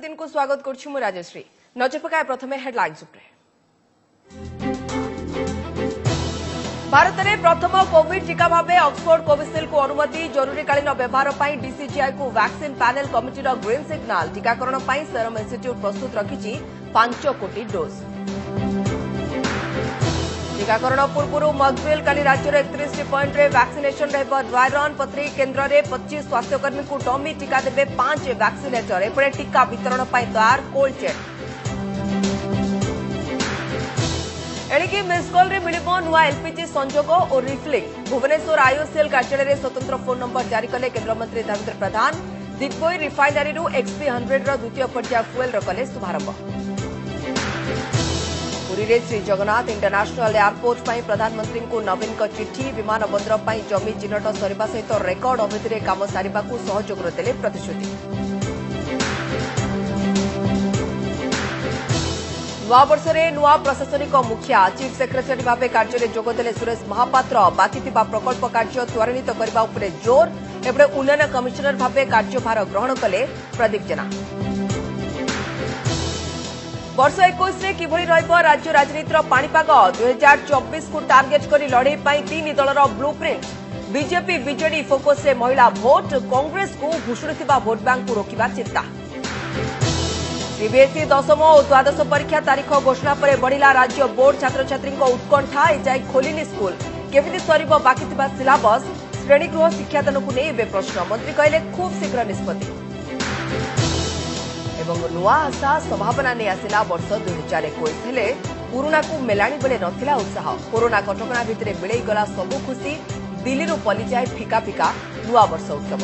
प्रतिदिन को स्वागत करछु मु राजश्री। नजर पकाए प्रथमे हेडलाइंस उपरे। भारत में प्रथम कोविड टीका भाव ऑक्सफोर्ड कोविशील्ड को अनुमति। जरूरीकालीन व्यवहार पर डीसीजीआई को vaccine panel committee green signal. टीकाकरण पर सेरम इंस्टीट्यूट प्रस्तुत रखिछि 5 कोटी डोज। टीकाकरण पूर्व मकड्रिल काली राज्यर 31 पॉइंट रे वैक्सीनेशन रहब ड्राई रन। पत्री केन्द्र में 25 स्वास्थ्यकर्मी को डमी टीका देवे 5 वैक्सीनेटर। एपटे टीका वितरण पर तैयार कोल्ड चेन। एणिकी मिसकल रे मिलिबो नुआ एलपीजी संजोग और रिफिलिंग। भुवनेश्वर आईओसीएल कार्यालय स्वतंत्र फोन नंबर जारी कले केन्द्रमंत्री धर्मेन्द्र प्रधान। दिग्बोई रिफाइनारी एक्सपी 100 द्वितीय पर्याय फुएल कले शुभारंभ। पुरी रे श्री जगन्नाथ इंटरनेशनल एयरपोर्ट पर प्रधानमंत्री को नवीन को चिठी। विमान बंदर पर जमी चिन्हट सरवा सहित रेकर्ड अवधि काम सारिबा को सहयोग देले प्रतिश्रुति। नुआ वर्ष में नुआ प्रशासनिक मुखिया चीफ सेक्रेटरी भाव कार्य में जोगदेले सुरेश महापात्र। बाकी प्रकल्प कार्य त्वरान्वित करने उपर जोर। एपटे उन्नयन कमिशनर भाव कार्यभार ग्रहण कले प्रदीप जेना। वर्ष 21 रे किभଳି ରହିବ राज्य राजनीतिर पाणीपाग। 2024 को टार्गेट करी लड़े 3 दलर ब्लूप्रिंट। बीजेपी बीजेडी फोकस रे महिला भोट। कांग्रेस को भूषुणुथिबा भोट बैंक को रोकिबा चिंता। सीबीएसई 10th और द्वादश परीक्षा तारीख घोषणा पर बढ़िला राज्य बोर्ड। छात्र छात्री उत्कंठा। एजाए खोलिनी स्कूल। केमिति सरिब बाकी थिबा सिलेबस। श्रेणीगृह शिक्षादान को नहीं प्रश्न। मंत्री कहले खूब शीघ्र निष्पत्ति। एवं नुआ आशा संभावना नहीं आसिला वर्ष 2021 हेले पुराना को मेलाणी बेले नथिला उत्साह। कोरोना कटकणा भितर मिलई गला सबु खुशी। दिल्ली रू पली जाए फिका फिका नुआ वर्ष उत्सव।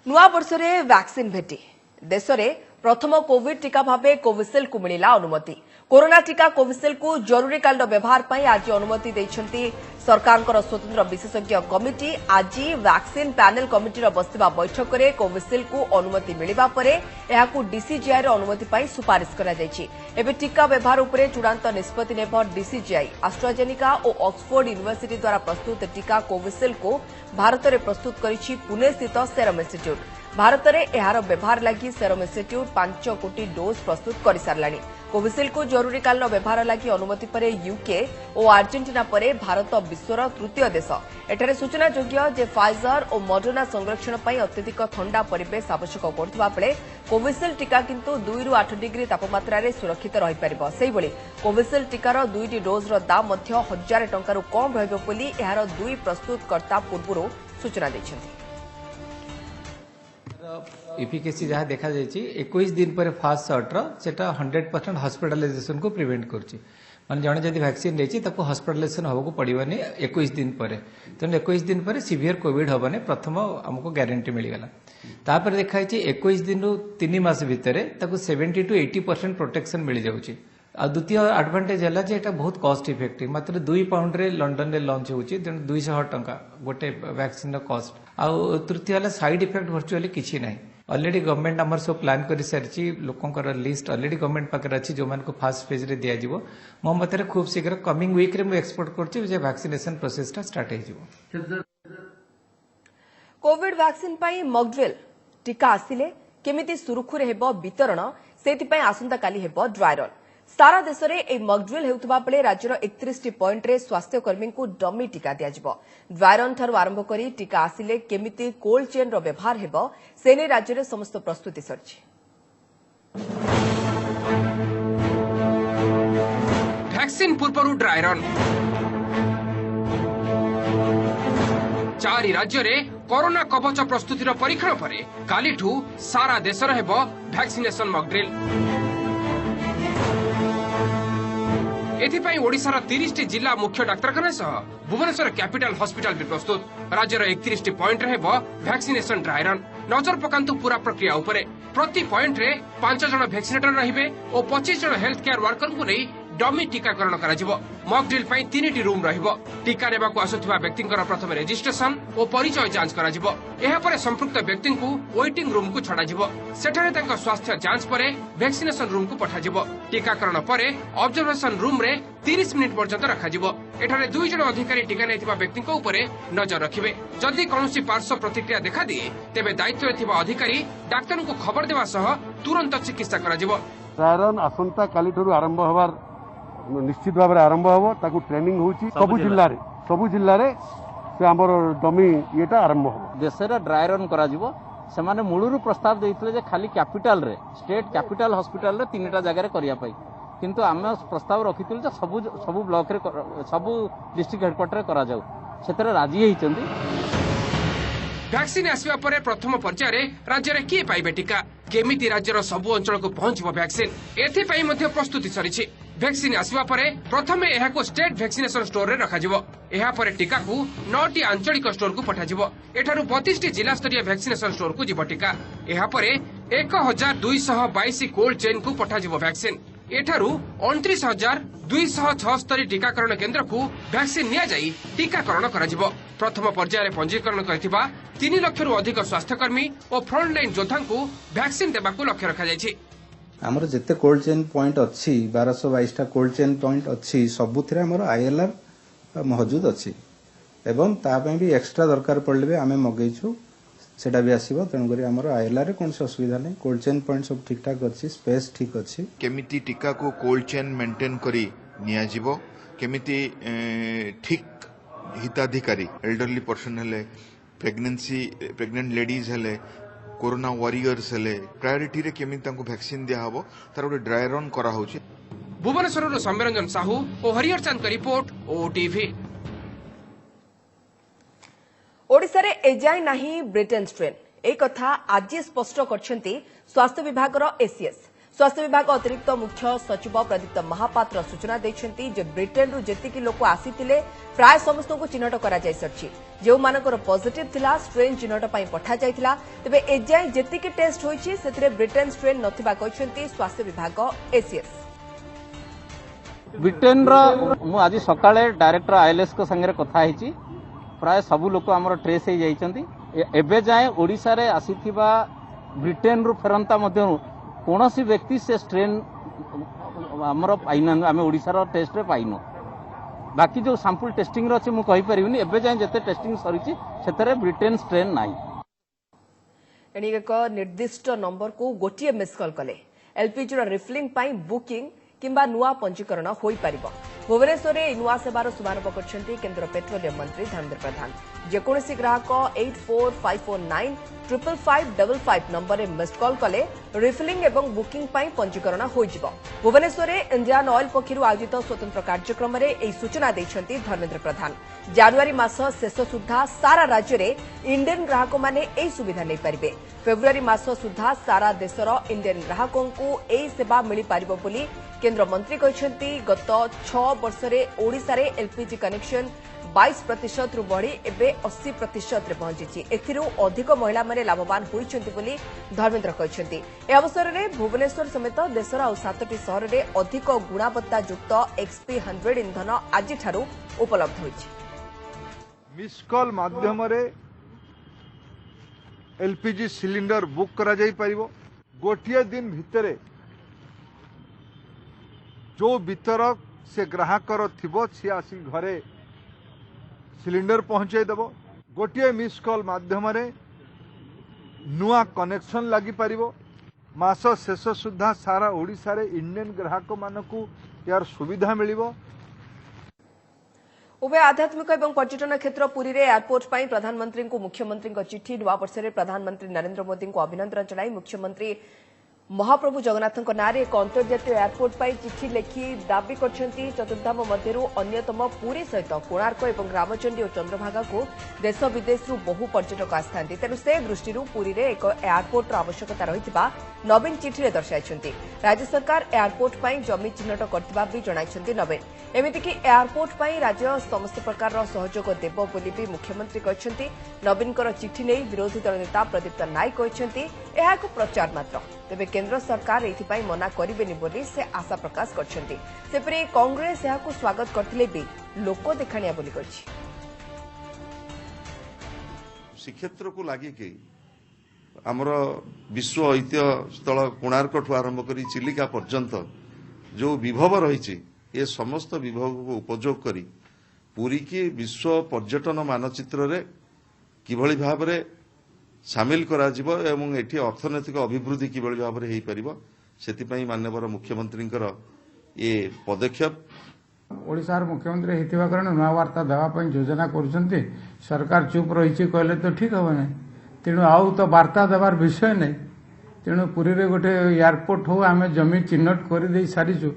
नुआ वर्ष रे वैक्सीन भेटी। देश में प्रथम कोविड टीका भाव कोविशील्ड को मिला अनुमति। कोरोना टीका कोविशील्ड को जरूरीकालीन व्यवहार पर आज अनुमति देइछंती सरकार स्वतंत्र विशेषज्ञ कमिटी। आज वैक्सीन पैनल कमिटी बसिबा बैठक में कोविशील्ड को अनुमति मिलिबा परे एहाकू डीसीजीआई अनुमति पाई सुपारिश करा जायछि। एबे टीका व्यवहार उपरे चूड़ांत निष्पत्ति नेब डीसीजीआई। एस्ट्राजेनिका और ऑक्सफोर्ड यूनिवर्सिटी द्वारा प्रस्तुत टीका कोविशील्ड को भारत में प्रस्तुत करिछि पुणे स्थित सेरम इंस्टीट्यूट। भारत में एहार व्यवहार लगी सेरम इंस्टीट्यूट 5 कोटी डोज प्रस्तुत कर साराणी। कोविशील्ड को जरूरीकालीन व्यवहार लगी अनुमति पर यूके और अर्जेंटीना पर भारत विश्वर तृतीय देश। एठारे सूचना योग्य जे फाइजर और मॉडर्ना संरक्षण पर अत्यधिक ठंडा परिवेश आवश्यक करथिबा बेले कोविशील्ड टीका किंतु 2 ରୁ 8 डिग्री तापमात्रा रे सुरक्षित रहि परिबो। सेहि भली कोविशील्ड टीकार 2टी डोज रो दाम मध्य 1000 टंका कम रहबो बोली एहार 2 प्रस्तुतकर्ता पूर्व सूचना दैछन्ति। इफिकेसी जहाँ देखा जाइए 21 दिन पर फास्ट शॉट सेटा 100% हॉस्पिटलाइजेशन को प्रिवेंट करछि। माने जने जदि वैक्सीन लेछि ताको हॉस्पिटलाइजेशन होबो पड़िबनी 21 दिन पर। तेणु 21 दिन पर सीवियर कोविड होबने प्रथम हमको गारंटी मिलगला। तापर देखा जाइए 21 दिन रु 3 मास भितर ताको 70 to 80% प्रोटेक्शन मिल जाउछि। आ द्वितीय एडवांटेज है जे एटा बहुत कॉस्ट इफेक्टिव। मात्र 2 पाउंड रे लंडन रे लॉन्च होछि। तेणु 200 टंका गोटे वैक्सीन रो कॉस्ट। आ तृतीय है साइड इफेक्ट वर्चुअली किछि नाही। ऑलरेडी गवर्नमेंट आमर सब प्लान कर सारी लोकंकर लिस्ट ऑलरेडी गवर्नमेंट पाखे अच्छी जो मानको फास्ट फेज रे दिया जिवो। मो मते खूब शीघ्र कमिंग वीक रे मु एक्सपोर्ट करछि जे वैक्सीनेशन प्रोसेस टा स्टार्ट हे जिवो। कोविड वैक्सीन पई मॉकड्रिल टीका आसिले केमिति सुरक्षित हेबो वितरण सेति पई आसंता काली हेबो ड्राई रन। सारा देश में ए मॉकड्रिल हेउतबा बेले राज्यर 31 पॉइंट रे स्वास्थ्यकर्मी को डमी टीका दिया जिवो। ड्राई रन ठारू आरंभ करी टीका आसिले केमिति कोल्ड चेन रो व्यवहार हेबो सेने राज्य रे समस्त प्रस्तुति सरछि। वैक्सीन पूर्व ड्राई रन 4 राज्य रे कोरोना कवच प्रस्तुतिर परीक्षण पर कालीठू सारा देश हेबो वैक्सीनेशन मॉकड्रिल। एथिपाई ओडिशार 30 जिला मुख्य डाक्तरखाना सह भुवनेश्वर कैपिटल हॉस्पिटल भी प्रस्तुत। राज्यर 31 पॉइंट रे हेबो वैक्सीनेशन ड्राई रन। नजर पकांतु पूरा प्रक्रिया उपरे। प्रति पॉइंट रे 5 जन वैक्सीनेटर रहिबे और 25 जन हेल्थ केयर वर्कर को नहीं डमी टीकाकरण कराजिबो। मॉक ड्रिल पई 3टी रूम रहिबो। टीका नेबाकू आसुथिबा व्यक्तिंकर प्रथम रजिस्ट्रेशन और परिचय जांच कराजिबो। एहा परे संपृक्त व्यक्तिंकू वेटिंग रूम को छडाजिबो। सेठारे तांका स्वास्थ्य जांच परे वैक्सीनेशन रूम को पठाजिबो। टीकाकरण परे ऑब्जर्वेशन रूम रे 30 मिनिट पर्यंत रखाजिबो। एठारे 2 जण अधिकारी टीका नेथिबा व्यक्तिंक उपरे नजर रखिबे। जदि कोनोसी पार्श्व प्रतिक्रिया देखा दिए तेबे दायित्व थिबा अधिकारी डाक्टर को खबर देवा सह तुरंत चिकित्सा कराजिबो। ड्रायरन आसंता काली ठुरु आरंभ हबार निश्चित भाव में आरंभ हम ताकू ट्रेनिंग होची सबु जिल्ला रे से हमर डमी येटा आरंभ हम देश रे ड्राई रन करा जिवो। सेमाने मूलरू प्रस्ताव देइतले जे खाली कैपिटल रे स्टेट कैपिटल हॉस्पिटल रे 3टा जगह रे करिया पाई, किंतु आमे प्रस्ताव रखितले जे सबु ब्लॉक रे सबु डिस्ट्रिक्ट हेडक्वार्टर रे करा जाऊ, सेतरे राजी हेइचंदी। वैक्सीन आसवा परे प्रथम पर्याय राज्य रे किए पाइबे टीका, केमिति राज्यर सबु अंचल को पहुंचबो वैक्सीन, एथि पई मध्ये प्रस्तुति सरिछि। वैक्सीन आसवा परे प्रथमे एहाको स्टेट वैक्सीनेशन स्टोर रे रखाजिबो। एहा परे टीका को 9टी आंचलिक स्टोर को पठाजिबो। एठारु 32टी जिला स्तरीय वैक्सीनेशन स्टोर को जिवो टीका। एहा परे 1222 कोल्ड चेन को पठाजिबो वैक्सीन। एठारु 29,276 टीकाकरण केन्द्र को वैक्सीन निया जाई टीकाकरण कराजिबो। प्रथम पर्याय पंजीकरण करथिबा 3 लाख रु अधिक स्वास्थ्यकर्मी और फ्रंटलाइन योद्धा को वैक्सीन देबाकू लक्ष्य रखा जायछि। आमर जिते कोल्ड चेन पॉइंट अच्छी 1222 कोल्ड चेन पॉइंट अच्छी सबुथिरे आमर आईएलआर मौजूद अच्छी एवं तापे भी एक्स्ट्रा दरकार पड़ले भी आमे मगेइछु सेटा भी आसीबो। तेणुकरी आमर आईएलआर रे कोनसे असुविधा नहीं, कोल्ड चेन पॉइंट सब ठीक ठाक अच्छी, स्पेस ठीक अच्छी। केमिति टीका को कोल्ड चेन मेंटेन करी निया जिवो, केमिति ठीक हिताधिकारी एल्डरली पर्सन हेले, प्रेग्नेंट लेडीज हेले, कोरोना वॉरियर्स हेले प्रायोरिटी रे केमिति तांको वैक्सीन दिया हबो तार गोटे ड्राई रन करा होची। भुवनेश्वर सौम्यरंजन साहू और हरिहर चांद का रिपोर्ट ओटीवी। ओडिशा रे एजाई नाही ब्रिटेन स्ट्रेन ए कथा आज स्पष्ट करछंती स्वास्थ्य विभाग रो एसीएस। स्वास्थ्य विभाग अतिरिक्त मुख्य सचिव प्रदीप्त महापात्र सूचना दैछंती जे ब्रिटेन रु जेतिकी लोक आसीतिले प्राय समस्त को चिन्हट करा जाय सरछि। जेउ मानकर पॉजिटिव थिला स्ट्रेन चिन्हट पई पठा जायथिला, तबे एजाई जेतिकी टेस्ट होईछि सेतिरे ब्रिटेन स्ट्रेन नथिबा कहछंती स्वास्थ्य विभाग एसीएस। ब्रिटेन रो मु आज सकाळे डायरेक्टर आईएलएस को संगे कथा हिची, प्राय सबु लोक हमर ट्रेस हे जाइछंती। एबे जाय ओडिसा रे आसीथिबा ब्रिटेन रु फेरंता मध्यरु कोनोसी व्यक्ति से स्ट्रेन हमर पाइना, आमे ओडिसा रो टेस्ट रे पाइनो। बाकी जो सैंपल टेस्टिंग रो अछि मु कहि परिबिनी, एबे जाय जते टेस्टिंग सरिछि सेतरे ब्रिटेन स्ट्रेन नाही। एनी एक निर्दिष्ट नंबर को गोटिए मिस कॉल कले एलपीजी रो रिफिलिंग पई बुकिंग किंबा नुआ पंजीकरण होई परिबो। भुवनेश्वर रे नुआ सेवार शुभारंभ करछंती केंद्र पेट्रोलियम मंत्री धर्मेंद्र प्रधान। जेकोसी ग्राहक 8454955555 नंबर रे मिस्ड कॉल कले रिफिलिंग एवं बुकिंग पई पंजीकरण होई जिवो। भुवनेश्वर रे इंडियन ऑयल पक्षरु आयोजित स्वतंत्र कार्यक्रम रे एई सूचना दैछंती धर्मेंद्र प्रधान। जनवरी मास शेष सुद्धा सारा राज्य रे इंडियन ग्राहक माने एई सुविधा नै परिबे। फेब्रुआरी मास सुद्धा सारा देशर इंडियन ग्राहकों को एई सेवा मिली परिबो बोली केंद्र मंत्री कहछंती। गत 6 वर्ष रे ओडिसा रे एलपीजी कनेक्शन 22% रु बढ़ी एबे 80% रे पहुंची। एथिरु अधिक महिला माने लाभवान होइछंती बोली धर्मेंद्र कहछंती। ए अवसर रे भुवनेश्वर समेत देशर और 7टी शहर रे अधिक गुणवत्ता युक्त XP 100 इंधन आज ठारू उपलब्ध होइछि। मिस कॉल माध्यम रे एलपीजी सिलिंडर बुक करा जाई परिबो। गोटिए दिन भितरे जो वितरक से ग्राहकर थिबो सी आसी घरे सिलिंडर पहुंचाई देबो। गोटिए मिस कॉल माध्यम रे नुआ कनेक्शन लगी पारिबो। मास शेष सुद्धा सारा ओडिसा रे इंडियन ग्राहक मानकू यार सुविधा मिलिबो। उभय आध्यात्मिक एवं पर्यटन क्षेत्र पुरी रे एयरपोर्ट पर प्रधानमंत्री को मुख्यमंत्री चिठी नुआ वर्ष में प्रधानमंत्री नरेंद्र मोदी को अभिनंदन जनाई मुख्यमंत्री महाप्रभु जगन्नाथ नारे एक अंतर्जातीय एयरपोर्ट पर चिठी लिखि दाबी करछंती। चतुर्धाम मध्यरु अन्यतम पुरी सहित कोणार्क एवं रामचंडी और चंद्रभागा को देश विदेश बहु पर्यटक आसथांती। तेणु से दृष्टि पुरी रे एक एयरपोर्ट आवश्यकता रहिथिबा नवीन चिठी दर्शाइछंती। राज्य सरकार एयरपोर्ट पर जमी चिन्हट करथिबा भी जणाइछंती नवीन। एमितिकी एयरपोर्ट पर राज्य समस्त प्रकार सहयोग देव बोली भी मुख्यमंत्री कहछंती। नवीनकर चिठी नै विरोधी दल नेता प्रदीप्त नायक कहछंती यह एक प्रचार मात्र। तेबे केंद्र सरकार एथिपाई मना करिबेनि बोली से आशा प्रकाश करछन्ती। सेपरि कांग्रेस यहाकु स्वागत करथिले भी लोक देखाणिया बोली करछि। श्रीक्षेत्र को लगिकी आमर विश्व ऐतिह्य स्थल कोणार्क ठू आरंभ कर चिलिका पर्यंत जो विभव रही ये समस्त विभव को उपयोग करी पुरी की विश्व पर्यटन मानचित्र रे किभली भाव रे सामिल करा जिवो एवं एठी अर्थनैतिक अभिवृद्धि किभली भाव रे हेई परिबो सेतिपई माननीय मुख्यमंत्रींकर ये पदक्षेप ओडिशार मुख्यमंत्री हेतिबा कारण नवा वार्ता देवा पई योजना करूछन्ती। सरकार चुप रहिछि कहले तो ठीक हो नै, तेणु आउ तो वार्ता देवार विषय नै। तेणु पुरी रे गोटे एयरपोर्ट हो आमे जमी चिन्हट कर दे सारिछु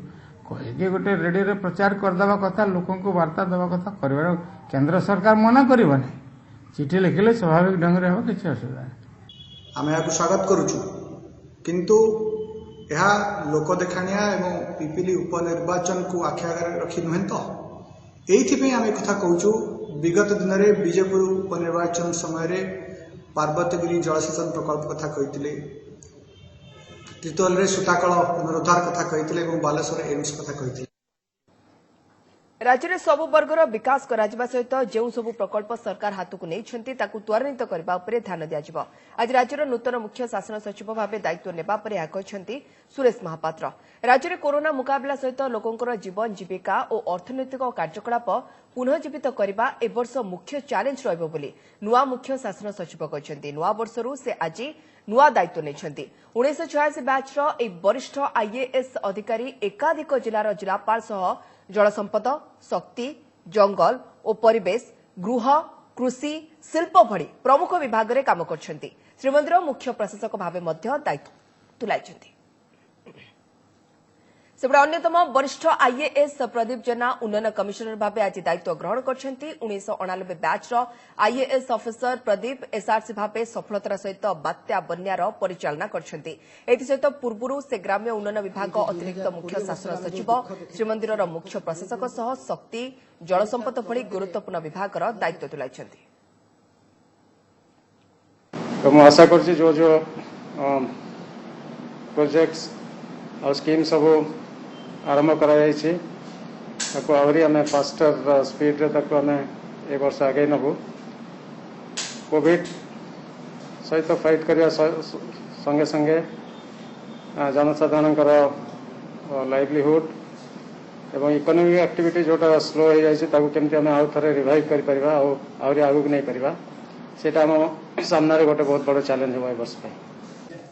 कहि गोटे रेडियो रे प्रचार कर देवा कथा लोकन को वार्ता देवा कथा करबा केंद्र सरकार मना करिबो नै। चिठी लिखिले स्वाभाविक ढंग रे हो किछ असुविधा नै। आमे याकु स्वागत करूछु किंतु यह लोक देखाणिया एवं पिपिली उपनिर्वाचन को आखि आगे रखी नुहे तो ये आम कथा कहूँ विगत दिन में बीजेपुर उपनिर्वाचन समय पार्वतीगिरी जलसेचन प्रकल्प कथा कही तितोल सूताकल पुनरुद्धार कथा कही बालेश्वर एम्स कथा कही। राज्य में सबु वर्गर विकास कराजिबा सहित जो सबु प्रकल्प सरकार हाथक नहीं त्वरान्वित करने पर ध्यान दिया। आज राज्यर नूतन मुख्य शासन सचिव भाव दायित्व नेबा पर यह कहते सुरेश महापात्र। राज्य में कोरोना मुकाबला सहित लोकंकर जीवन जीविका और अर्थनैतिक कार्यकलाप पुनर्जीवित करने ए वर्ष मुख्य चैलेंज रहिबो बोली नुआ मुख्य शासन सचिव कहते। नुआ वर्षरू से आज नुआ दायित्व नहीं 1986 बैचर एक वरिष्ठ आईएएस अधिकारी एकाधिक जिलार जिलापाल सह जलसंपद शक्ति जंगल और परिवेश गृह कृषि शिल्प भली प्रमुख विभाग में काम करछन्ती। श्रीमंदिर मुख्य प्रशासक भाव दायित्व तुलाई। सेपटे अन्यतम वरिष्ठ आईएएस प्रदीप जेना उन्नयन कमिशनर भाव आज दायित्व ग्रहण करछन्ती। 1989 बैचर आईएएस अफिसर प्रदीप एसआरसी भाव सफलतार सहित बात्या बन्यार परिचालना करछन्ती। एथिसहित पूर्वरु से ग्राम्य उन्नयन विभाग अतिरिक्त मुख्य शासन सचिव श्रीमंदिर मुख्य प्रशासक सह शक्ति जलसंपद भली गुरुत्वपूर्ण विभागर दायित्व तुलाइछन्ती। तो मैं आशा करछि जो प्रोजेक्ट्स और स्कीम सब आरंभ कराई आम फास्टर स्पीड ए वर्ष आगे नबू। कोविड सहित फाइट करने संगे संगे जनसाधारण लाइवलीहुड एवं इकोनॉमिक एक्टिविटी जोटा स्लो हो जाए केमती आम आउ थे रिवाइव कर आगू नहीं पार सेटा आम सामने गोटे बहुत बड़ चैलेंज हो वर्ष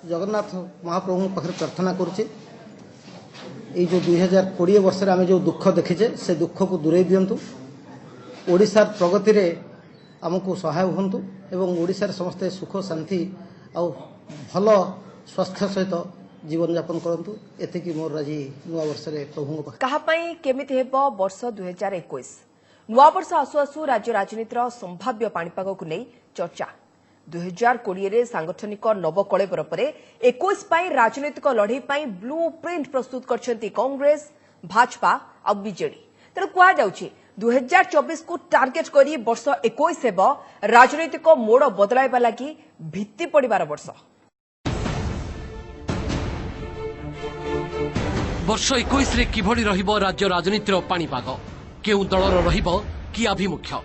जगन्नाथ महाप्रभु पाखे प्रार्थना करुचे जो 2020 वर्ष आम जो दुख देखीचे से दुख को दूरे दिंतु ओडिशार प्रगति रे आमको सहाय हूँ एवं ओडिशार समस्ते सुख शांति आउ भल स्वास्थ्य सहित जीवन यापन करंतु एतिकी मोर आज नुआ वर्ष रे प्रभु कहापाई केमिति हेबो वर्ष 2021 नुआ वर्ष आसु आसु राज्य राजनीतिर संभाव्य पाणीपाग को नहीं चर्चा 2020 रे सांगठनिक नवकलेबर पर 21 पाई राजनीतिक लड़ई पाई ब्लू प्रिंट प्रस्तुत करछन्ती कांग्रेस भाजपा और बीजेडी। तेणु कहा जाउछि 2024 को टार्गेट करी वर्ष 21 हेबो राजनीतिक मोड़ बदलाइबा लागि भित्ति पड़िबार वर्ष। वर्ष 21 रे किभଳି रहिबो राज्य राजनीतिर पाणीपाग केउ दलर रहिबो कि आभिमुख्य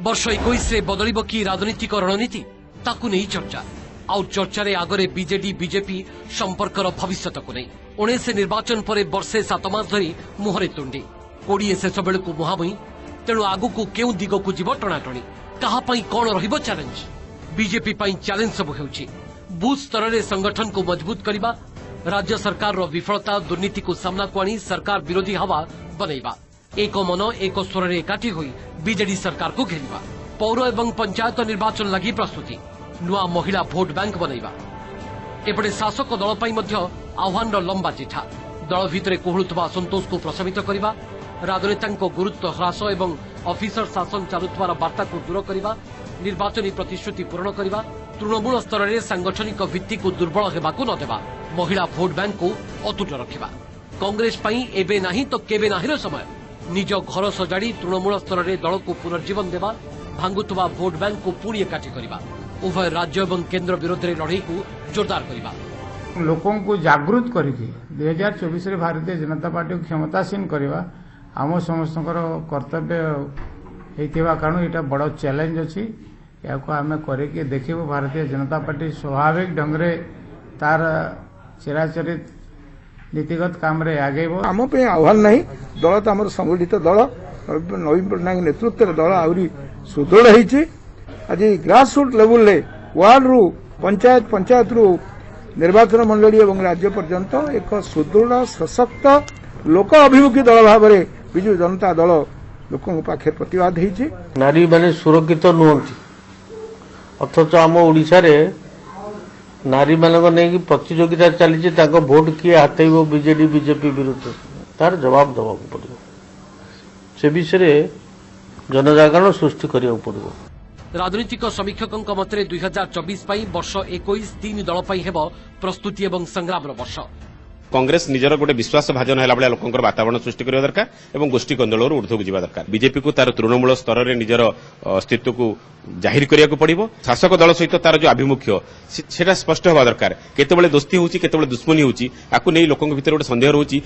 वर्ष 21 रे बदलिबो कि राजनीतिक रणनीति ताकू नहीं चर्चा आउ चर्चा आगरे बीजेडी बीजेपी संपर्कर भविष्यत को नहीं 19 निर्वाचन पर वर्षे 7 मास धरी मुहरे तुंडी 20 शेष बेलू मुहांमुही तेणु आगू केउ दिग को जीव टणाटणी कहापाई कौन रहिबो चैलेंज बीजेपी पाई चैलेंज सब हेउछि बूथ स्तर में संगठन को मजबूत करने राज्य सरकार विफलता दुर्नीति को सामना को आनी सरकार विरोधी हवा बनैबा एक मन एक स्वर में एकाठी होई बीजेडी सरकार को घेरिबा पौर एवं पंचायत निर्वाचन लगी प्रस्तुति नुआ महिला भोट बैंक बनैबा एपटे शासक दल पाई मध्य आह्वान लंबा चिठा दल भितर कोहलुवा असंतोष को प्रशमित करने राजनेता गुरुत्व ह्रास एवं ऑफिसर शासन चलुवार वार्ता को दूर करने निर्वाचनी प्रतिश्रुति पूरण करने तृणमूल स्तर में सांगठनिक भित्ति को दुर्बल होगाकू नदेवा महिला भोट बैंक को अतुट रखा कांग्रेस पाई एबे नाही तो केबे नाहीर समय निज घर सजाड़ी तृणमूल स्तर में दल को पुनर्जीवन देवा भांगुवा भोट बैंक को पुणी एकाठी करवा उभय राज्य और केन्द्र विरोध में लड़ई को जोरदार करवा लोकों को जागृत करके 2024 रे भारतीय जनता पार्टी को क्षमतासीन करवा आम समस्त कर्तव्य होता कारण यहाँ बड़ चैलेंज अच्छी या आम करके देखू भारतीय जनता पार्टी स्वाभाविक ढंग से तार चिराचरित नीतिगत काम रे आगे आम पे आह्वान नहीं दल तो आम संगठित दल नवीन पट्टनायक नेतृत्व दल आहरी सुदृढ़ होती आज ग्रासरूट लेवल रे वार्ड रु पंचायत रु निर्वाचन मंडली और राज्य पर्यंत एक सुदृढ़ सशक्त लोक अभिमुखी दल भाव में विजु जनता दल लोकों पाखे प्रतिवाद होती नारी माने सुरक्षित नुहति अथच आम ओडिशा रे नारी मानक नहीं प्रतियोगिता चली भोट किए हाथेब बीजेडी बीजेपी विरुद्ध तार जवाब देवा पड़ो से विषय जनजागरण सृष्टि करिया पड़ो राजनीतिक समीक्षकों मते 2024 वर्ष 21 तीन दल प्रस्तुति और संग्राम वर्ष कांग्रेस निजर गोटे विश्वास भाजन है भाया लोकर वातावरण सृष्टि करने दरकार और गोष्ठी कंदल ऊर्ध्व को जावा दरकार बीजेपी को तार तृणमूल स्तर में निजर अस्तित्व को जाहिर करिया पड़िबो शासक दल सहित तार जो आभिमुख्य सेटा स्पष्ट होगा दरकार केतेबेले दोस्ती होची केतेबेले दुश्मनी होची आकु नै लोकंक भितर गोटे संदेह रहउची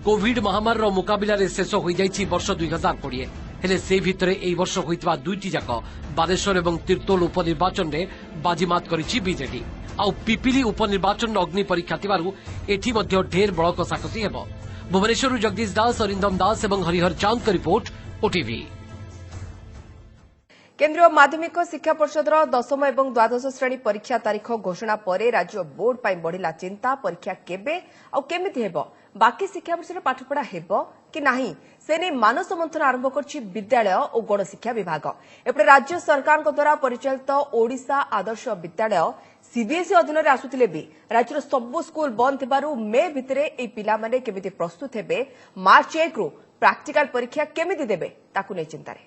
कोविड महामारी मुकाबला शेष हो जाइछि वर्ष 2020 हेले से भितरे एई वर्ष होइतबा दुईटी जाक बालेश्वर और तीर्तोल उपनिर्वाचन रे बाजीमात करिछि बीजेडी आउ पिपिली उपनिर्वाचन अग्नि परीक्षा थिबारु एठी मध्य ढेर बड़ कसाकसी हेबो भुवनेश्वर जगदीश दास अरिंदम दास और हरिहर चांद का रिपोर्ट ओटीवी केन्द्रीय माध्यमिक शिक्षा परिषद 10th और द्वादश श्रेणी परीक्षा तारीख घोषणा पर राज्य बोर्ड पर बढ़िला चिंता परीक्षा केबे और केमिति हेबो बाकी शिक्षा वर्ष पाठपढ़ा हेबो कि नहीं से नहीं मानस मंथन आरंभ कर विद्यालय और गणशिक्षा विभाग एपटे राज्य सरकार द्वारा परिचालित ओडिशा आदर्श विद्यालय सीबीएसई अधीन में आसुतिले भी राज्यर सबु स्कूल बंद थिबारु मे भितरे ए पिलामाने केमिति प्रस्तुत हेबे मार्च 1 रु प्रैक्टिकल परीक्षा केमिति देबे ताकु नै चिंतारे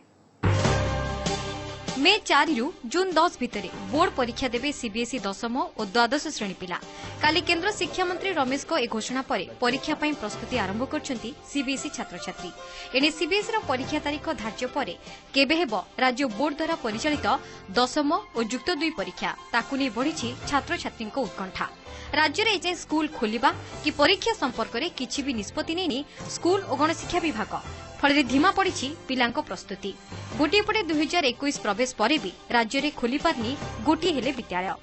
मे 4 रु जून 10 भितर बोर्ड परीक्षा देवे सीबीएसई 10th और द्वादश श्रेणी पिला काली केन्द्र शिक्षा मंत्री रमेश को ए घोषणा पर परीक्षा ପାଇଁ प्रस्तुति आरंभ करछंती सीबीएसई छात्र छात्री एने सीबीएसई परीक्षा तारीख धार्य पर केबे हेबो राज्य बोर्ड द्वारा परिचालित 10th और युक्त 2 परीक्षा ताकु नै बढ़िछि छात्र छात्री उत्कंठा राज्य में एजे स्कूल खोलिबा कि परीक्षा संपर्क में किछि भी निष्पत्ति नहीं स्कूल और गणशिक्षा विभाग फल धीमा पड़ी पिलांक प्रस्तुति गोटे पटे 2021 प्रवेश पर भी राज्य में खोली पारनी गोटे हेले विद्यालय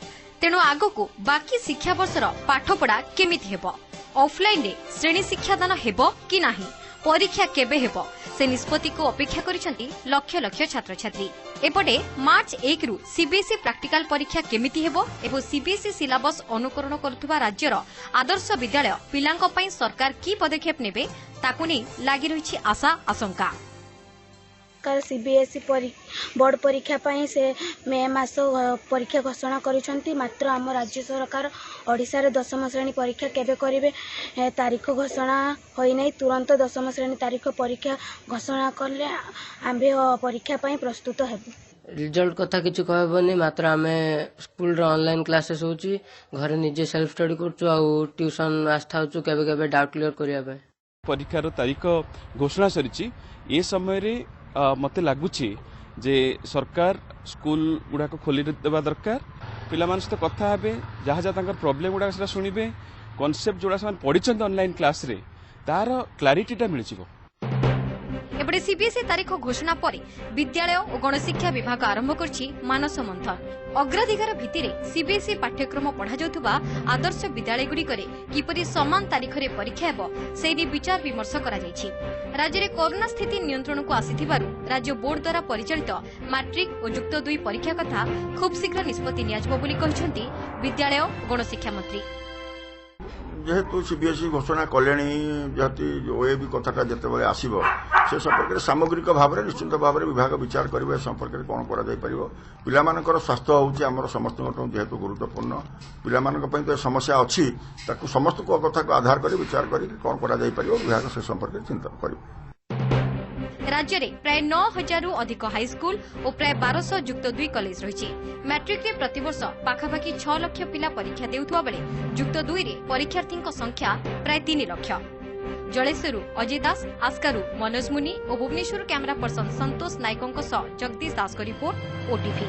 तेणु आगको बाकी शिक्षा वर्षर पाठपढ़ा केमिति हेबो ऑफलाइन रे श्रेणी शिक्षादान हेबो कि नाही परीक्षा केबे हेबो से निष्पत्ति को अपेक्षा करिसंती लक्ष लक्ष छात्र छात्री एपटे मार्च 1 रु सीबीएसई प्रैक्टिकल परीक्षा केमिति हेबो एवं सीबीएसई सिलेबस अनुकरण करुवा राज्यर आदर्श विद्यालय पिलांक पई सरकार की पदक्षेप नेबे ताकु नै लागि रहिछि आशा आशंका सीबीएसई बोर्ड परीक्षा पाई से मे मास परीक्षा घोषणा करिसंती मात्र आम राज्य सरकार ओडिशा रे 10th श्रेणी परीक्षा केबे करिवे तारीख घोषणा होई नै तुरंत 10th श्रेणी तारीख परीक्षा घोषणा करले आम्भे परीक्षा पाई प्रस्तुत हेबु रिजल्ट कथा किछु कहबनी मात्र आमे स्कूल रो ऑनलाइन क्लासेस होची घरे निजे सेल्फ स्टडी करछु आ ट्यूशन आस्था होछु केबे केबे डाउट क्लियर करिया पे परीक्षा रो तारीख घोषणा सरिची ए समय रे मते लागुछि जे सरकार स्कूल गुडा को खोली देवा दरकार पिला मान सहित कथा हेबे जहाँ जहाँ तांकर प्रॉब्लम गुडा सेटा सुनिबे कॉन्सेप्ट जोड़ा से पढ़िछन ऑनलाइन क्लास रे तार क्लैरिटीटा मिलजिवो एपटे सीबीएसई तारीख घोषणा पर विद्यालय और गणशिक्षा विभाग आरंभ करछि मानस मंथन अग्राधिकार भित्तिरे सीबीएसई पाठ्यक्रम पढ़ा जाउथबा आदर्श विद्यालय गुड़िकरे किपरि समान तारीख रे परीक्षा हेबो सेही विचार विमर्श करा जायछि राज्य में कोरोना स्थिति नियंत्रण को आसीथिबारु राज्य बोर्ड द्वारा परिचालित मैट्रिक और युक्त 2 परीक्षा कथा खूब शीघ्र निष्पत्ति नियाजिबो बोली कहिसंती विद्यालय और गणशिक्षा मंत्री जेहेतु सीबीएसई घोषणा कले ओएबी कथाटा जिते आसो से संपर्क में सामग्रिक भाव में निश्चित भाव में विभाग विचार करेंगे संपर्क में कौन कर स्वास्थ्य हूँ आम समस्त जेहेतु गुरुत्वपूर्ण पिला तो समस्या अच्छी समस्त कथा को आधार कर विचार कर कौन कर विभाग से संपर्क में चिंतन कर राज्य में प्राय 9,000 रु अधिक हाईस्कूल और प्राय 1200 युक्त 2 कॉलेज रही मैट्रिक रे प्रतिवर्ष पाखापाखि 6 लाख पिला परीक्षा देउथुवा बेले युक्त 2 रे परीक्षार्थी संख्या प्राय 3 लाख जलेश्वरू अजय दास आस्कारु मनोज मुनि और भुवनेश्वर कैमरा पर्सन संतोष नायकों जगदीश दास को रिपोर्ट ओटीवी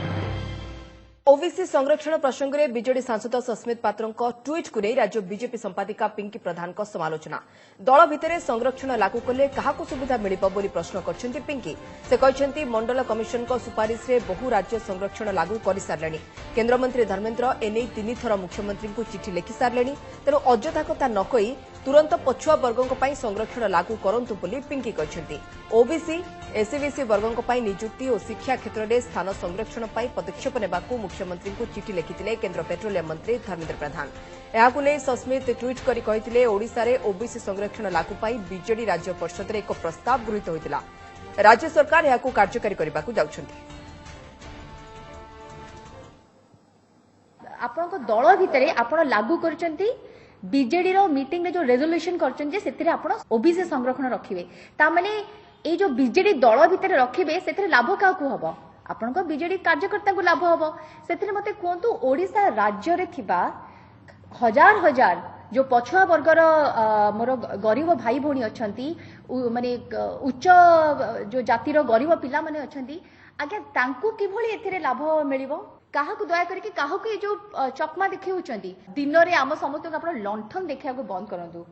ओबीसी संरक्षण प्रसंग में बीजेडी सांसद सस्मित पात्र ट्वीट को नहीं राज्य बीजेपी संपादिका पिंकी प्रधान समालोचना दल भितर संरक्षण लागू कले क्या सुविधा मिल प्रश्न कर पिंकी से कहते मंडल कमिशन सुपारिश में बहु राज्य संरक्षण लागू कर सारे केन्द्रमंत्री धर्मेन्द्र एने 3 थर मुख्यमंत्री को चिठी लिखि सारे तेणु अଯଥା कथा न कही तुरंत पछुआ वर्गों संरक्षण लागू करंतु बोली पिंकी कहते ओबीसी एससीबीसी वर्गों निजुक्ति और शिक्षा क्षेत्र में स्थान संरक्षण पदक्षेप नेबा मुख्यमंत्री को चिठी लिखिते केन्द्र पेट्रोलियम मंत्री धर्मेन्द्र प्रधान यहां नहीं सस्मित ट्वीट कर कहते ओडिशा रे ओबीसी संरक्षण लागू पाई बीजेडी राज्य परिषद एक प्रस्ताव गृहीत होता राज्य सरकार यह कार्यकारी करने को जाउछंती। आपनको दल भितर आपण लागू करचंती बीजेडी रो मीटिंग में जो रेजोल्यूशन करचंती सेतिरे आपण ओबीसी संरक्षण रखिबे ता माने ए जो बीजेडी दल भितर रखिबे सेतिरे लाभ का को हबो आपनको बीजेडी कार्यकर्ता को लाभ हबो सेतिरे मते कोंतु ओडिशा राज्य रे थिबा हजार हजार जो पछुआ वर्गर मोर गरीब भाई भौणी अछंती माने उच्च जो जातिर गरीब पिला माने अछंती आज्ञा तांकु किभଳି एथिरे लाभ मिलिबो काहाकु दया करके काहाकु जो चकमा देखिउचंती दिन रे आम समस्त आपण लंठन देखिया को बंद करंतु।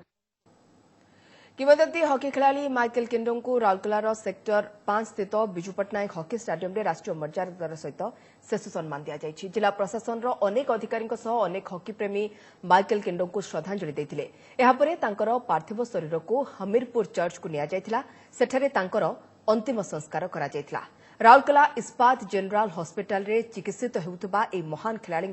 किंवदंती हॉकी खिलाड़ी माइकल किंडोंग को राउरकेलार सेक्टर 5 स्थित बिजू पट्टनायक हॉकी स्टाडियम में राष्ट्रीय मर्यादा सहित शेष सम्मान दिया जिला प्रशासन अनेक अधिकारी अनेक हॉकी प्रेमी माइकल किंडोंग को श्रद्धांजलि देते यापर तांकर पार्थिव शरीर को हमीरपुर चर्च को निया सेठारे तांकर अंतिम संस्कार करा जायतिला। राउरकेला इस्पात जेनेल हस्पिटाल रे चिकित्सित हेउतबा ए महान खिलाड़ी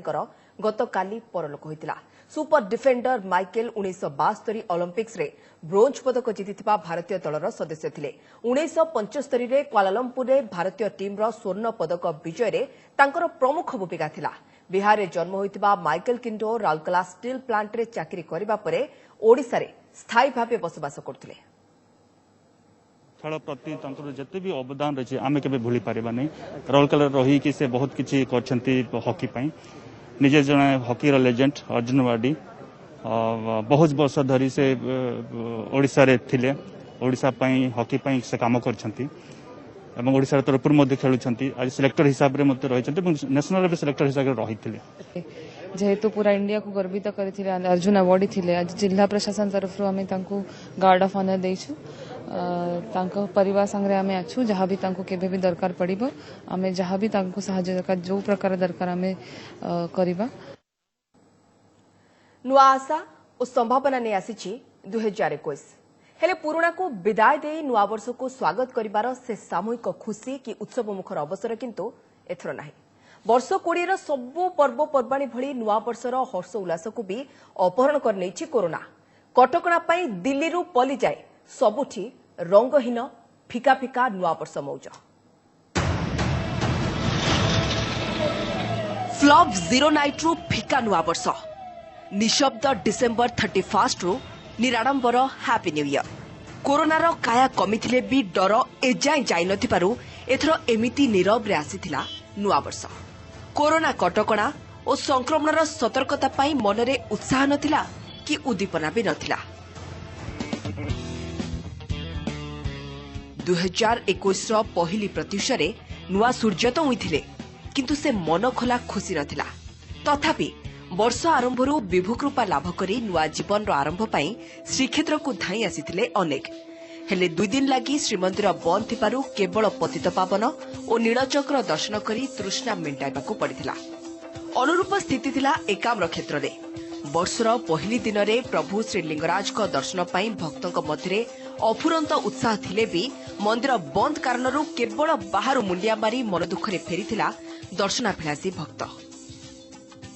गतकाली परलोक होइतिला। सुपर डिफेंडर माइकेल 1972 ओलंपिक्स रे ब्रोंज पदक जीतिथिबा भारतीय दलर सदस्य थिले। 1975 रे क्वालालंपुर रे भारतीय टीम रो स्वर्ण पदक विजय रे तांकर प्रमुख भूमिका थिला। बिहार रे जन्म होइतिबा माइकेल किंडो राउरकेला स्टील प्लांट रे चाकरी करिबा परे ओडिसा रे स्थायी भाबे बसवास करथिले। खेल प्रति जिते भी अवदान रही आम के भूली पारिबा नहीं राउरकेला रही कि से बहुत किसी हॉकी पाई निजे जड़े हॉकी लेजेंड अर्जुन वाडी बहुत वर्ष धरी से ओडिशा रे थिले ओडिशा पाई हॉकी पाई से काम करछंती एवं ओडिशा तरफ खेलुछंती आज सिलेक्टर हिसाब रे मते रहिछंती नेशनल लेवल सिलेक्टर हिसाब रे रहिथिले जेहेतु पूरा इंडिया को गर्वित करथिले अर्जुन अवार्ड थिले आज जिला प्रशासन तरफ आमे तांको गार्ड ऑफ ऑनर देइछु तांको परिवार संगे आमे अछु जहाँ भी तांको केबे भी दरकार पड़िबो आमे जहाँ भी तांको सहायता दरकार जो प्रकार दरकार आमे करिबा। नुआ आशा और संभावना ने आसीछि 2021 हेले पुराणा को विदाय दे नुआ वर्ष को स्वागत करिबार से सामूहिक खुशी कि उत्सव मुखर अवसर किंतु एथर नाही। वर्ष 20 सबु पर्वपर्वाणी भली नुआ वर्षर हर्ष उल्लास को भी अपहरण कर नैछि कोरोना। कटकणा पाई दिल्ली रु पली जाए सबुठी रंगहीन फिका फिका नुआ वर्ष मौज। फ्लॉप 0 नाइट रु फिका नुआ वर्ष निशब्द डिसेंबर 31 रु निराडंबर हैप्पी न्यू ईयर। कोरोनार काया कमिथिले भी डर एजाए जाई नथिबारु एथरो एमिति नीरव रे आसीथिला नुआ वर्ष। कोरोना कटकणा और संक्रमणर सतर्कता पाई मनरे उत्साह नथिला कि उद्दीपना भी नथिला। 2021 पहली प्रत्युषरे नुआ सूर्य तो उइथिले किंतु से मन खोला खुशी नथिला। तथापि वर्ष आरंभरू विभु कृपा लाभ करी नुआ जीवन आरंभ पाई श्रीक्षेत्र को धाई आसीथिले अनेक। हेले 2 दिन लगी श्रीमंदिर बंद थिबारु केवल पतित पावन और नीलचक्र दर्शन करी तृष्णा मेंटाइबाकू पड़िथिला। अनुरूप स्थिति थिला एकाम्र क्षेत्र रे। वर्षर पहली दिन रे प्रभु श्रीलिंगराज को दर्शन पाई भक्तों मध्य अफुरंत उत्साह थिले भी मंदिर बंद कारणरू केवल बाहर मुंडिया मारी मन दुखरे फेरीथिला दर्शनाभिलाषी भक्त।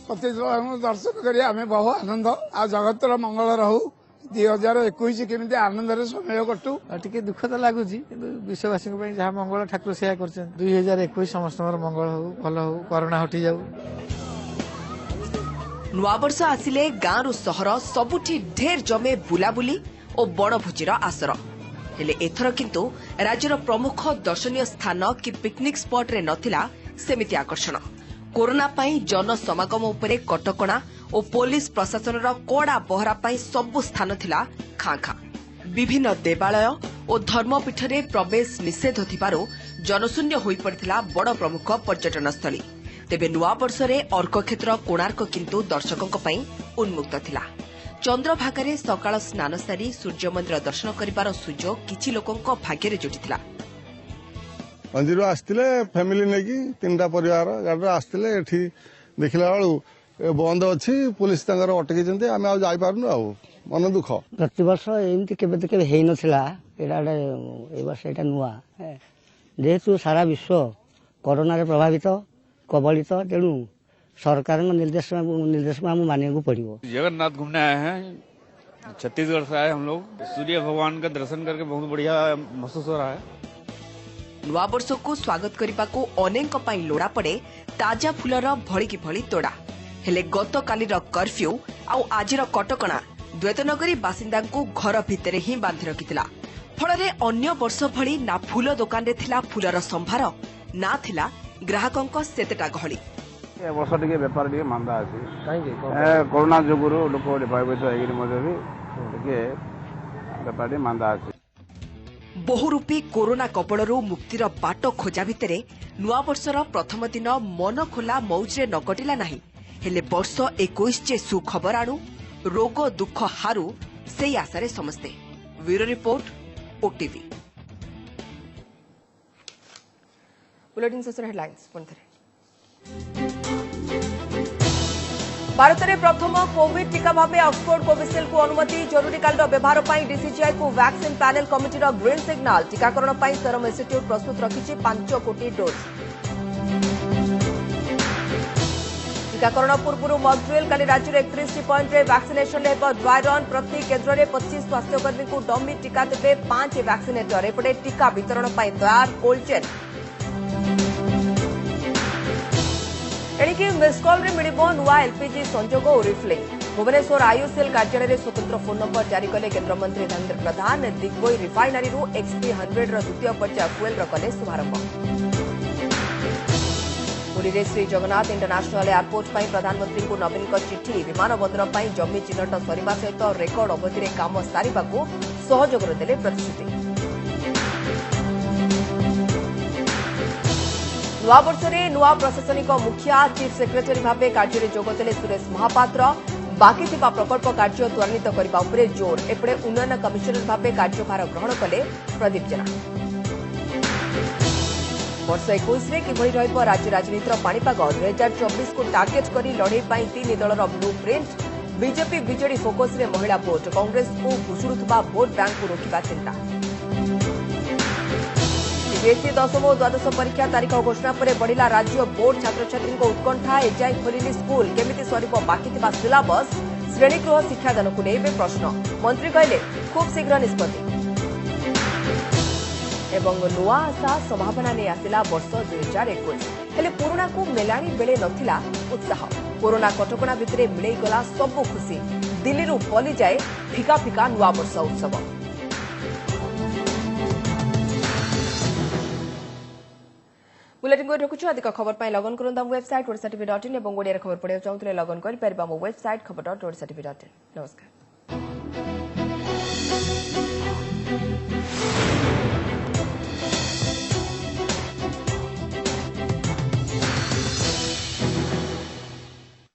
दर्शन करी आमे बहु आनंद आ जगतर मंगल रहू 2021 केमिति आनंद समय कटू टिके दुख तो लगुच विश्ववासी जहाँ मंगल ठाकुर सेया कर 2021 समस्त मंगल हो भल हो कोरोना हटि जाऊ। नुआ वर्ष आसिले गाँव रु सहर सबुठी ढेर जमे बुलाबुली और बणभोजीर आसर। हेले एथर किंतु राज्यर प्रमुख दर्शनीय स्थान कि पिकनिक स्पॉट रे नथिला सेमिति आकर्षण। कोरोना पाई जन समागम उपरे कटकणा और पुलिस प्रशासन कड़ा पहरा पाई सबु स्थान थिला खां खां। विभिन्न देवालय और धर्मपीठ रे प्रवेश निषेध थिबारु जनशून्य होई पड़िथिला बड़ प्रमुख पर्यटन स्थली। तेबे नुआ वर्ष रे अर्क क्षेत्र कोणार्क किंतु दर्शकों उन्मुक्त थिला। चंद्रभागारे सकाळ स्नान सारी सूर्य मंदिर दर्शन करिबार सुजोग किछि लोकंक भाग्य रे जुटिथिला। मंदिर आसतिले फैमिली नेकी तीनटा परिवार गाड़ी आसतिले एठी देखिला बेलू बंद अच्छी पुलिस तांकर अटकी जंते आमे आ जाई पारनु आ मन दुख। प्रति वर्ष एमती केबे केबे हेई नथिला एडा ए वर्ष एटा नुआ जेहेतु सारा विश्व कोरोना रे प्रभावित कबलित तेणु सरकार निर्देश हम मानने को पड़ो। जगन्नाथ घूमने आए हैं, छत्तीसगढ़ से आए हम लोग। सूर्य भगवान का दर्शन करके बहुत बढ़िया महसूस हो रहा है। नुआ वर्ष को स्वागत करने को अनेक लोड़ा पड़े ताजा फूलर भली कि भली तोड़ा हेले गत कालीर कर्फ्यू आउ आजिर कटकणा द्वैतनगरी बासिंदा को घर भितर ही बांधि रखिथिला। फଳରେ अन्य वर्ष भली ना फूल दुकान रे थिला फूलर संभार ना थिला ग्राहकंक सेतेटा गहली। ए वर्ष टिके व्यापार टिके मांदा अछि काहे कोरोना जोगुरु लोक भयभीत होइगिरि मध्ये भी टिके व्यापार टिके मांदा अछि। बहुरूपी कोरोना कपड़रू मुक्तिर बाट खोजा भितरे नुआ वर्षर प्रथम दिन मन खोला मौजरे न कटिला नाही। हेले वर्ष 21 जे सुखबर आणु रोग दुख हारू से आशारे समस्ते। Bureau report OTV. बुलेटिन शेष हेडलाइंस भारत में प्रथम कोविड टीका भाव ऑक्सफोर्ड कोविशील्ड को अनुमति। जरूरीकाल व्यवहार पर डीसीजीआई को vaccine panel committee green signal. टीकाकरण पर सेरम इंस्टीट्यूट प्रस्तुत रखिछि 5 कोटी डोज। टीकाकरण पूर्व मॉकड्रिल काली राज्य में 31 पॉइंट रे वैक्सीनेशन हेब ड्राई रन। प्रति केन्द्र में 25 स्वास्थ्यकर्मी को डमी टीका देवे 5 वैक्सीनेटर। एपटे टीका वितरण पर तैयार कोल्ड चेन। एणिकी मिस कॉल रे मिलिबो नुआ एलपीजी संजोग और रिफिलिंग। भुवनेश्वर आईओसीएल कार्यालय में स्वतंत्र फोन नंबर जारी कले केन्द्रमंत्री धर्मेन्द्र प्रधान। दिग्बोई रिफाइनारी एक्सपी 100 द्वितीय पर्याय फुएल कले शुभारंभ। पुरी रे श्री जगन्नाथ इंटरनेशनल एयरपोर्ट पर प्रधानमंत्री को नवीन चिठी। विमान बंदर पर जमी चिन्हट सरिबा सहित रेकर्ड अवधि में काम सारिबा को सहयोग देले प्रतिश्रुति। नुआ वर्ष में नुआ प्रशासनिक मुखिया चीफ सेक्रेटरी भाव कार्य में जोगदेले सुरेश महापात्र। बाकी थिबा प्रकल्प कार्य त्वरान्वित करने उपरे जोर। एपटे उन्नयन कमिशनर भाव कार्यभार ग्रहण कले प्रदीप जेना। वर्ष 21 में किभଳି ରହିବ राज्य राजनीतिर पाणीपाग 2024 को टार्गेट करी लड़ाई पर 3 दलर blue print. BJP BJD focus रे महिला भोट। कांग्रेस को भुशुड़ुवा भोट बैंक को रोकवा चिंता। सीबीएसई 10th और द्वादश परीक्षा तारीख घोषणा पर बढ़िला राज्य बोर्ड छात्र छात्री उत्कंठा। एजाए खोलिनी स्कूल केमिति सरिबो बाकी थिबा सिलेबस। श्रेणीगृह शिक्षादान को लेबे प्रश्न। मंत्री कहले खूब शीघ्र निष्पत्ति। एवं नुआ आशा संभावना नहीं आसिला वर्ष 2021 हेले पुराणा को मेलाणी बेले नथिला उत्साह। कोरोना कटकणा भितरे मिलई गला सबु खुशी। दिल्ली रु पली जाए फिका फिका नुआ वर्ष उत्सव। बुलेटिन को रखुछु। अधिक खबर पाई लगन करंदा वेबसाइट odsatv.in एवं ओडिया खबर पढिया चाहूले लगन करि परबा मो वेबसाइट खबर.odsatv.in। नमस्कार।